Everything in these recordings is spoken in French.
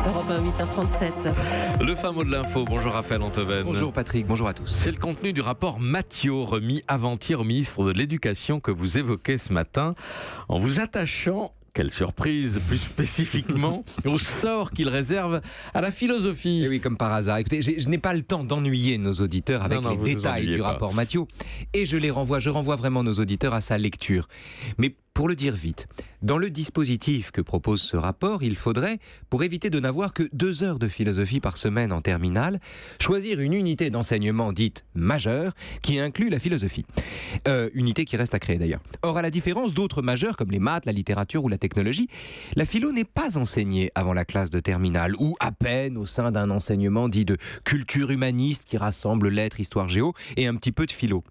Europe 1, 8h37. Le fin mot de l'info. Bonjour Raphaël Antoven. Bonjour Patrick, bonjour à tous. C'est le contenu du rapport Mathiot remis avant-hier au ministre de l'Éducation que vous évoquez ce matin en vous attachant, quelle surprise, plus spécifiquement au sort qu'il réserve à la philosophie. Et oui, comme par hasard. Écoutez, je n'ai pas le temps d'ennuyer nos auditeurs avec les détails du rapport Mathiot et je renvoie vraiment nos auditeurs à sa lecture. Mais pour le dire vite, dans le dispositif que propose ce rapport, il faudrait, pour éviter de n'avoir que 2 heures de philosophie par semaine en terminale, choisir une unité d'enseignement dite majeure qui inclut la philosophie. Unité qui reste à créer d'ailleurs. Or, à la différence d'autres majeures comme les maths, la littérature ou la technologie, la philo n'est pas enseignée avant la classe de terminale ou à peine au sein d'un enseignement dit de culture humaniste qui rassemble lettres, histoire, géo et un petit peu de philo.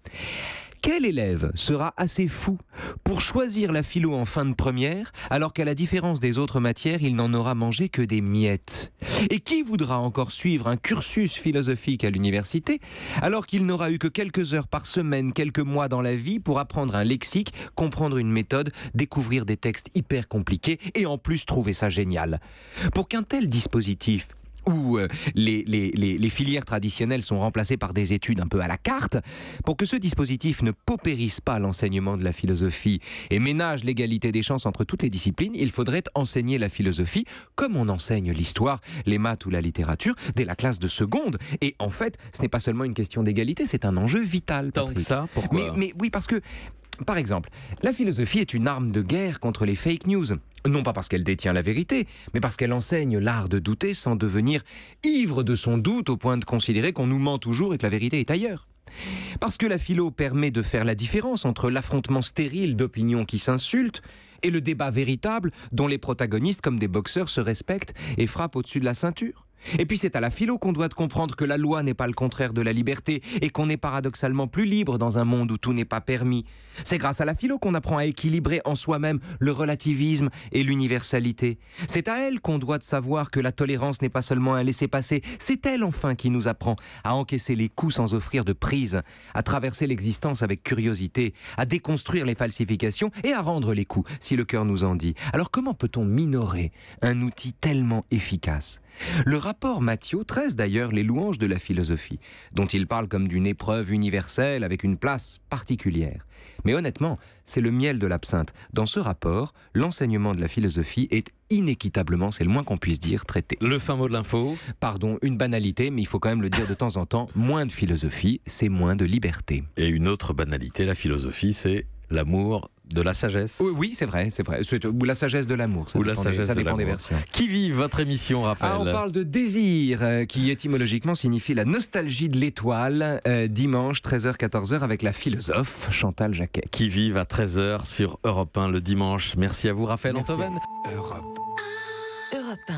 Quel élève sera assez fou pour choisir la philo en fin de première, alors qu'à la différence des autres matières, il n'en aura mangé que des miettes? Et qui voudra encore suivre un cursus philosophique à l'université, alors qu'il n'aura eu que quelques heures par semaine, quelques mois dans la vie pour apprendre un lexique, comprendre une méthode, découvrir des textes hyper compliqués et en plus trouver ça génial? Pour qu'un tel dispositif où les filières traditionnelles sont remplacées par des études un peu à la carte, pour que ce dispositif ne paupérisse pas l'enseignement de la philosophie et ménage l'égalité des chances entre toutes les disciplines, il faudrait enseigner la philosophie comme on enseigne l'histoire, les maths ou la littérature dès la classe de seconde. Et en fait, ce n'est pas seulement une question d'égalité, c'est un enjeu vital. Tant que ça, pourquoi ? Mais oui, parce que, par exemple, la philosophie est une arme de guerre contre les fake news. Non pas parce qu'elle détient la vérité, mais parce qu'elle enseigne l'art de douter sans devenir ivre de son doute au point de considérer qu'on nous ment toujours et que la vérité est ailleurs. Parce que la philo permet de faire la différence entre l'affrontement stérile d'opinions qui s'insultent et le débat véritable dont les protagonistes, comme des boxeurs, se respectent et frappent au-dessus de la ceinture. Et puis c'est à la philo qu'on doit comprendre que la loi n'est pas le contraire de la liberté et qu'on est paradoxalement plus libre dans un monde où tout n'est pas permis. C'est grâce à la philo qu'on apprend à équilibrer en soi-même le relativisme et l'universalité. C'est à elle qu'on doit de savoir que la tolérance n'est pas seulement un laisser-passer, c'est elle enfin qui nous apprend à encaisser les coups sans offrir de prise, à traverser l'existence avec curiosité, à déconstruire les falsifications et à rendre les coups si le cœur nous en dit. Alors comment peut-on minorer un outil tellement efficace ? Le rapport Mathiot tresse d'ailleurs les louanges de la philosophie, dont il parle comme d'une épreuve universelle avec une place particulière. Mais honnêtement, c'est le miel de l'absinthe. Dans ce rapport, l'enseignement de la philosophie est inéquitablement, c'est le moins qu'on puisse dire, traité. Le fin mot de l'info. Pardon, une banalité, mais il faut quand même le dire de temps en temps, moins de philosophie, c'est moins de liberté. Et une autre banalité, la philosophie, c'est l'amour de la sagesse. Oui, c'est vrai. Ou la sagesse de l'amour, ça dépend des versions. Qui vit votre émission, Raphaël ? On parle de désir, qui étymologiquement signifie la nostalgie de l'étoile, dimanche 13h-14h avec la philosophe Chantal Jacquet. Qui vive à 13h sur Europe 1 le dimanche. Merci à vous, Raphaël Antoven. Europe 1.